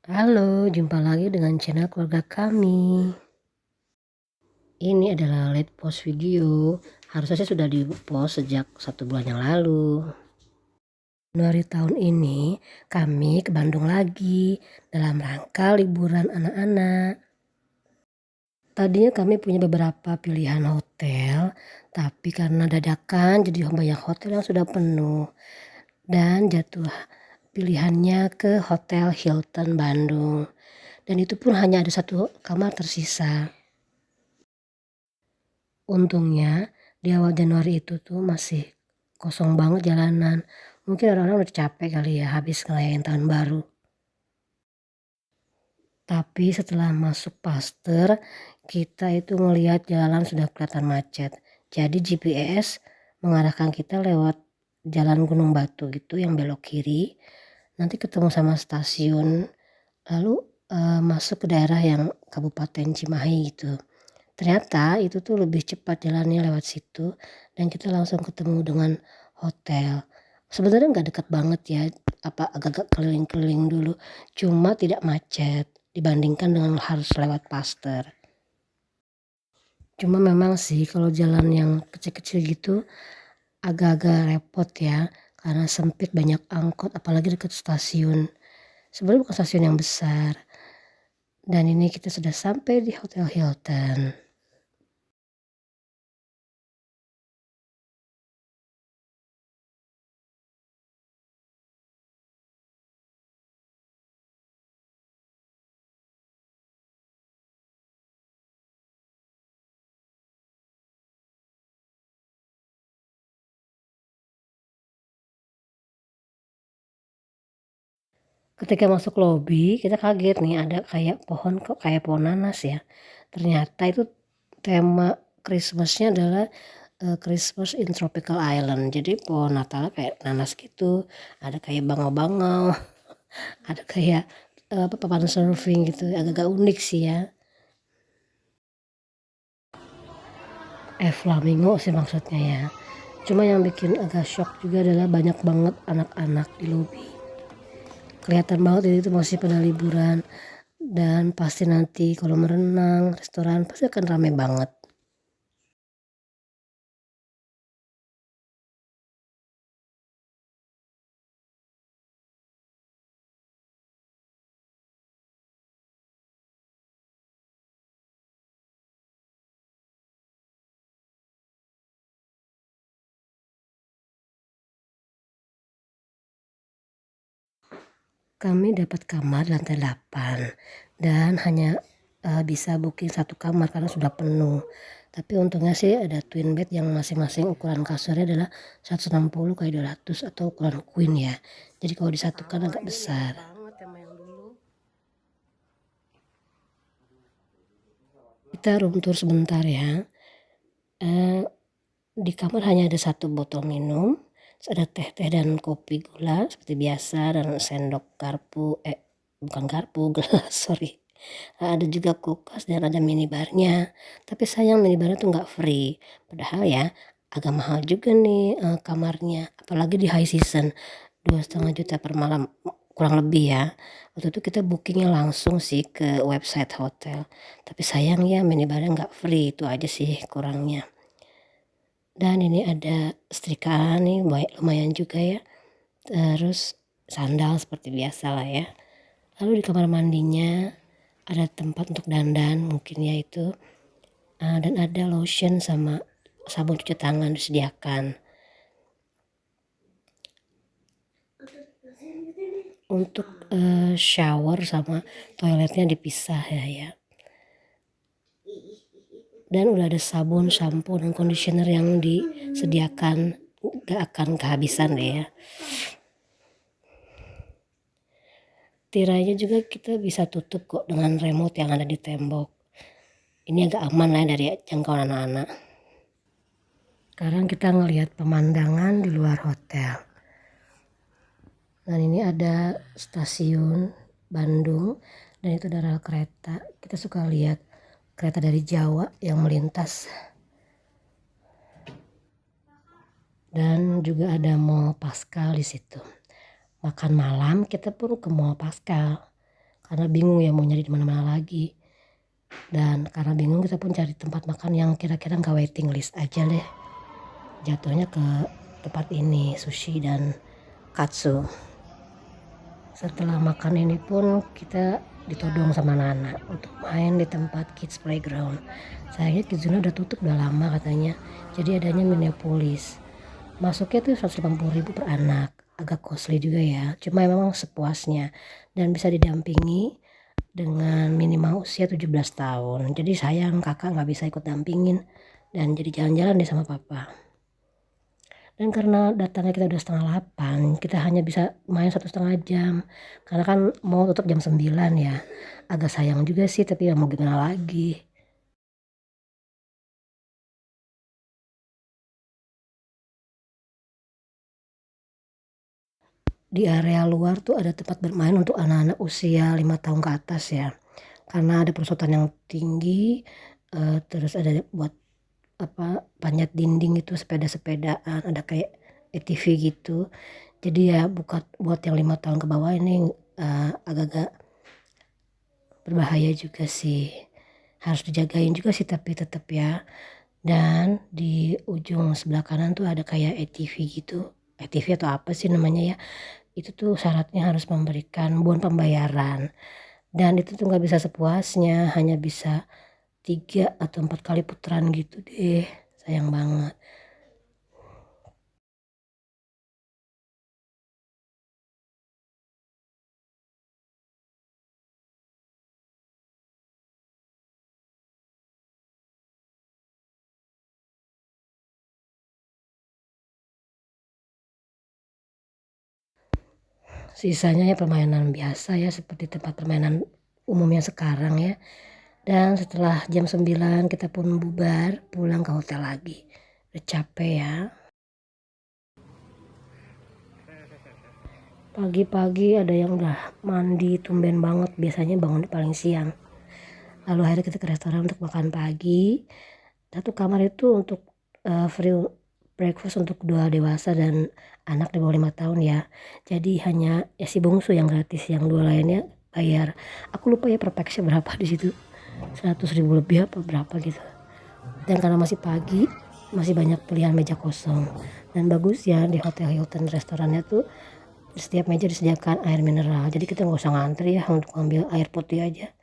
Halo, jumpa lagi dengan channel keluarga kami. Ini adalah late post video, harusnya sudah di-post sejak 1 bulan yang lalu. Januari tahun ini kami ke Bandung lagi dalam rangka liburan anak-anak. Tadinya kami punya beberapa pilihan hotel, tapi karena dadakan jadi banyak hotel yang sudah penuh dan jatuh pilihannya ke Hotel Hilton Bandung. Dan itu pun hanya ada 1 kamar tersisa. Untungnya di awal Januari itu tuh masih kosong banget jalanan. Mungkin orang-orang udah capek kali ya habis ngerayain tahun baru. Tapi setelah masuk Paster, kita itu ngelihat jalan sudah kelihatan macet. Jadi GPS mengarahkan kita lewat jalan Gunung Batu gitu yang belok kiri. Nanti ketemu sama stasiun, lalu masuk ke daerah yang Kabupaten Cimahi gitu. Ternyata itu tuh lebih cepat jalannya lewat situ dan kita langsung ketemu dengan hotel. Sebenarnya nggak dekat banget ya, agak-agak keliling-keliling dulu, cuma tidak macet dibandingkan dengan harus lewat Paster. Cuma memang sih kalau jalan yang kecil-kecil gitu agak-agak repot ya, karena sempit banyak angkot apalagi dekat stasiun. Sebenarnya bukan stasiun yang besar. Dan ini kita sudah sampai di Hotel Hilton. Ketika masuk lobi, kita kaget nih ada kayak pohon, kok kayak pohon nanas ya. Ternyata itu tema Christmas-nya adalah Christmas in Tropical Island. Jadi pohon Natal kayak nanas gitu, ada kayak bangau-bangau, ada kayak papan surfing gitu, agak-agak unik sih ya. Flamingo sih maksudnya ya. Cuma yang bikin agak shock juga adalah banyak banget anak-anak di lobi. Kelihatan banget ini tuh masih pada liburan. Dan pasti nanti kalau merenang, restoran pasti akan rame banget. Kami dapat kamar lantai 8 dan hanya bisa booking 1 kamar karena sudah penuh. Tapi untungnya sih ada twin bed yang masing-masing ukuran kasurnya adalah 160 kali 200 atau ukuran queen ya. Jadi kalau disatukan agak besar. Kita room tour sebentar ya. Di kamar hanya ada 1 botol minum, terus ada teh-teh dan kopi gula seperti biasa dan sendok garpu, bukan garpu, gelas, sorry. Ada juga kulkas dan ada minibarnya. Tapi sayang minibarnya tuh nggak free. Padahal ya agak mahal juga nih kamarnya, apalagi di high season, 2,5 juta per malam, kurang lebih ya. Waktu itu kita bookingnya langsung sih ke website hotel. Tapi sayang ya minibarnya nggak free, itu aja sih kurangnya. Dan ini ada setrikaan nih, lumayan juga ya. Terus sandal seperti biasa lah ya. Lalu di kamar mandinya ada tempat untuk dandan mungkin ya itu. Dan ada lotion sama sabun cuci tangan disediakan. Untuk shower sama toiletnya dipisah ya. Dan udah ada sabun, shampoo, dan conditioner yang disediakan, gak akan kehabisan deh ya. Tirainya juga kita bisa tutup kok dengan remote yang ada di tembok. Ini agak aman lah dari jangkauan anak-anak. Sekarang kita ngelihat pemandangan di luar hotel. Dan ini ada stasiun Bandung dan itu ada rel kereta. Kita suka lihat kereta dari Jawa yang melintas. Dan juga ada Mall Pascal di situ. Makan malam kita pun ke Mall Pascal. karena bingung ya mau nyari di mana-mana lagi. Dan karena bingung kita pun cari tempat makan yang kira-kira nggak waiting list aja deh. Jatuhnya ke tempat ini, sushi dan katsu. Setelah makan ini pun kita ditodong sama Nana untuk main di tempat kids playground. Sayangnya Kidzuna udah tutup udah lama katanya, jadi adanya Minneapolis. Masuknya tuh 180.000 per anak, agak costly juga ya, cuma memang sepuasnya dan bisa didampingi dengan minimal usia 17 tahun. Jadi sayang kakak nggak bisa ikut dampingin dan jadi jalan-jalan deh sama papa. Dan karena datangnya kita udah 7:30, kita hanya bisa main 1,5 jam. Karena kan mau tutup jam 9 ya. Agak sayang juga sih, tapi ya mau gimana lagi. Di area luar tuh ada tempat bermain untuk anak-anak usia 5 tahun ke atas ya. Karena ada perosotan yang tinggi, terus ada buat panjat dinding itu sepeda-sepedaan, ada kayak ATV gitu. Jadi ya buat yang 5 tahun ke bawah ini, agak-agak berbahaya juga sih. Harus dijagain juga sih tapi tetap ya. Dan di ujung sebelah kanan tuh ada kayak ATV gitu. ATV atau apa sih namanya ya. Itu tuh syaratnya harus memberikan bon pembayaran. Dan itu tuh nggak bisa sepuasnya, hanya bisa 3 atau 4 kali putaran gitu deh. Sayang banget. Sisanya ya permainan biasa ya seperti tempat permainan umumnya sekarang ya. Dan setelah jam 9 kita pun bubar pulang ke hotel lagi. Udah capek ya. Pagi-pagi ada yang udah mandi tumben banget, biasanya bangun paling siang. Lalu akhirnya kita ke restoran untuk makan pagi. Satu kamar itu untuk free breakfast untuk 2 dewasa dan anak di bawah 5 tahun ya. Jadi hanya ya si bungsu yang gratis, yang 2 lainnya bayar. Aku lupa ya per pax-nya berapa di situ. 100.000 lebih apa berapa gitu. Dan karena masih pagi, masih banyak pilihan meja kosong. Dan bagus ya di Hotel Hilton restorannya tuh di setiap meja disediakan air mineral. Jadi kita nggak usah ngantri ya untuk ambil air putih aja.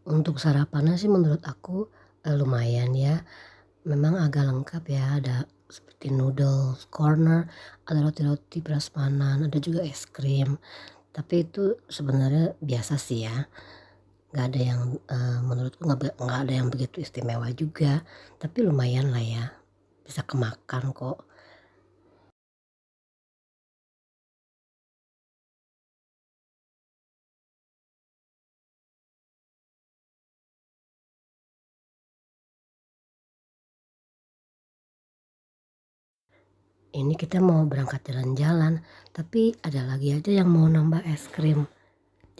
Untuk sarapannya sih menurut aku lumayan ya. Memang agak lengkap ya, ada seperti noodles corner, ada roti-roti prasmanan, ada juga es krim. Tapi itu sebenarnya biasa sih ya. Nggak ada yang menurutku nggak ada yang begitu istimewa juga. Tapi lumayan lah ya, bisa kemakan kok. Ini kita mau berangkat jalan-jalan, tapi ada lagi aja yang mau nambah es krim.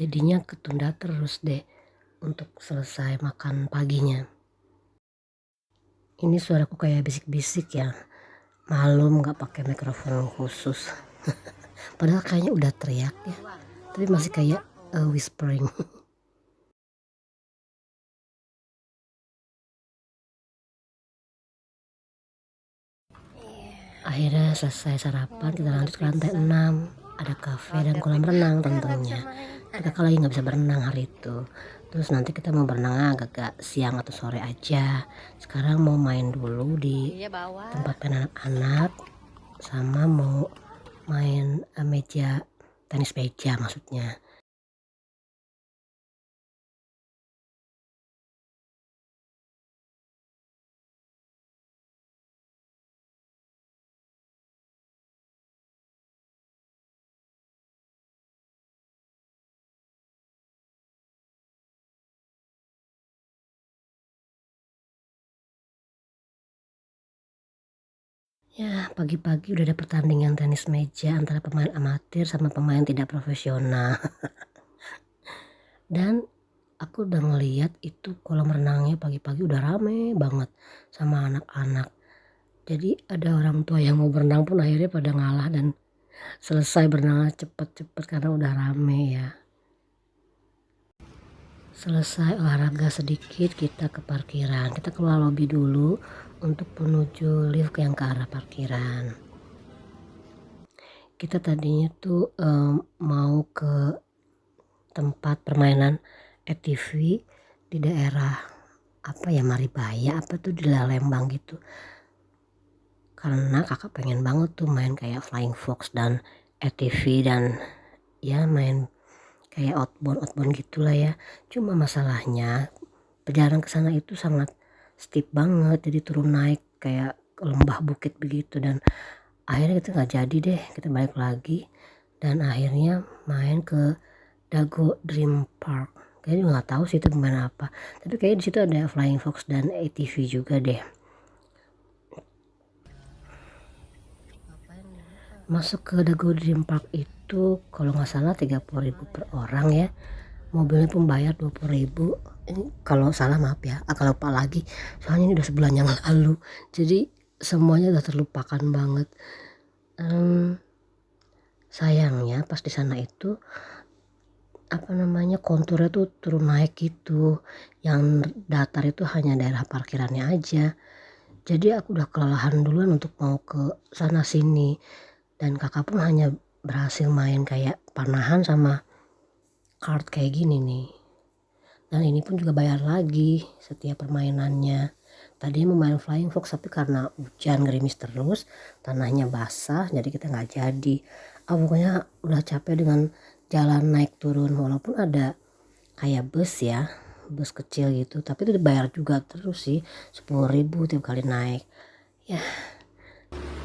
Jadinya ketunda terus deh untuk selesai makan paginya. Ini suaraku kayak bisik-bisik ya. Malum nggak pakai mikrofon khusus. Padahal kayaknya udah teriak ya. Tapi masih kayak whispering. Akhirnya selesai sarapan, kita lanjut ke lantai 6. Ada kafe dan kolam renang tentunya. Tapi kakak lagi nggak bisa berenang hari itu. Terus nanti kita mau berenang agak-agak siang atau sore aja. Sekarang mau main dulu di tempat main anak-anak. Sama mau main tenis meja maksudnya. Ya, pagi-pagi udah ada pertandingan tenis meja antara pemain amatir sama pemain tidak profesional. Dan aku udah ngeliat itu kolam renangnya pagi-pagi udah rame banget sama anak-anak. Jadi ada orang tua yang mau berenang pun akhirnya pada ngalah dan selesai berenangnya cepet-cepet karena udah rame ya. Selesai olahraga sedikit kita ke parkiran, kita keluar lobi dulu untuk menuju lift yang ke arah parkiran. Kita tadinya tuh mau ke tempat permainan ATV di daerah apa ya, Maribaya apa tuh, di Lembang gitu, karena kakak pengen banget tuh main kayak Flying Fox dan ATV dan ya main kayak outbound gitulah ya. Cuma masalahnya perjalanan ke sana itu sangat steep banget, jadi turun naik kayak lembah bukit begitu, dan akhirnya kita nggak jadi deh, kita balik lagi dan akhirnya main ke Dago Dream Park. Kayaknya juga nggak tahu sih itu gimana apa, tapi kayaknya di situ ada Flying Fox dan ATV juga deh. Masuk ke Dago Dream Park itu kalau nggak salah 30.000 per orang ya, mobilnya pun bayar 20.000. Kalau salah maaf ya, kalau lupa lagi soalnya ini udah sebulan yang lalu, jadi semuanya udah terlupakan banget. Sayangnya pas di sana itu konturnya tuh turun naik gitu, yang datar itu hanya daerah parkirannya aja. Jadi aku udah kelelahan duluan untuk mau ke sana sini, dan kakak pun hanya berhasil main kayak panahan sama kart kayak gini nih, dan ini pun juga bayar lagi setiap permainannya. Tadi mau main Flying Fox tapi karena hujan gerimis terus, tanahnya basah, jadi kita nggak jadi. Pokoknya udah capek dengan jalan naik turun, walaupun ada kayak bus ya, bus kecil gitu, tapi itu dibayar juga terus sih, 10.000 tiap kali naik ya,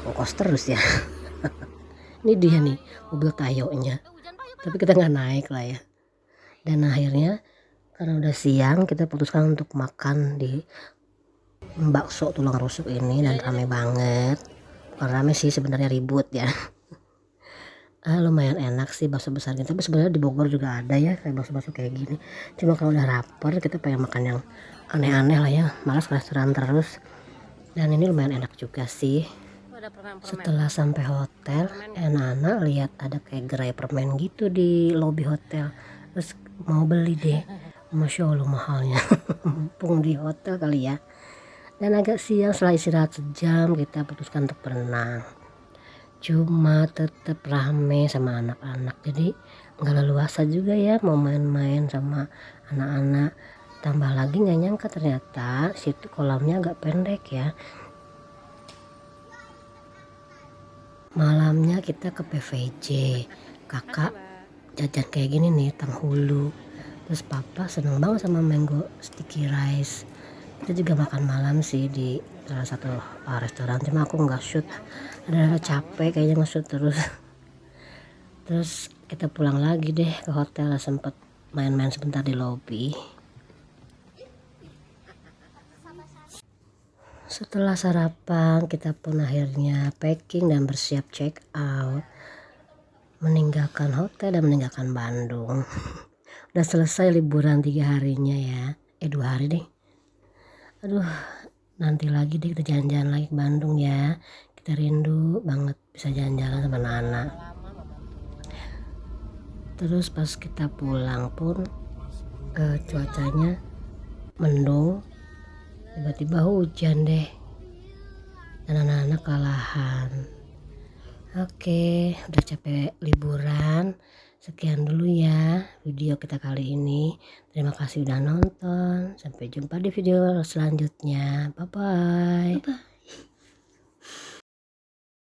ongkos terus ya. Ini dia nih mobil Tayonya, tapi kita nggak naik lah ya. Dan akhirnya karena udah siang kita putuskan untuk makan di bakso tulang rusuk ini, dan rame banget. Bukan rame sih sebenarnya, ribut ya. Lumayan enak sih bakso besar gitu, tapi sebenarnya di Bogor juga ada ya kayak bakso-bakso kayak gini. Cuma kalau udah lapar kita pengen makan yang aneh-aneh lah ya, malas ke restoran terus. Dan ini lumayan enak juga sih. Setelah sampai hotel, anak-anak lihat ada kayak gerai permen gitu di lobi hotel, terus mau beli deh. Masya Allah mahalnya. Mumpung di hotel kali ya. Dan agak siang setelah istirahat sejam kita putuskan untuk berenang. Cuma tetap rame sama anak-anak, jadi nggak leluasa juga ya mau main-main sama anak-anak. Tambah lagi nggak nyangka ternyata situ kolamnya agak pendek ya. Malamnya kita ke PVJ, kakak jajan kayak gini nih tanghulu, terus papa seneng banget sama mango sticky rice. Kita juga makan malam sih di salah satu restoran, cuma aku nggak shoot, ada capek kayaknya nge-shoot terus. Terus kita pulang lagi deh ke hotel, sempet main-main sebentar di lobi. Setelah sarapan kita pun akhirnya packing dan bersiap check out, meninggalkan hotel dan meninggalkan Bandung. Udah selesai liburan 3 harinya ya, 2 hari deh. Aduh, nanti lagi deh kita jalan-jalan lagi ke Bandung ya. Kita rindu banget bisa jalan-jalan sama anak-anak. Terus pas kita pulang pun cuacanya mendung, tiba-tiba hujan deh, dan anak-anak kelelahan. Oke, udah capek liburan. Sekian dulu ya video kita kali ini. Terima kasih udah nonton. Sampai jumpa di video selanjutnya. Bye bye.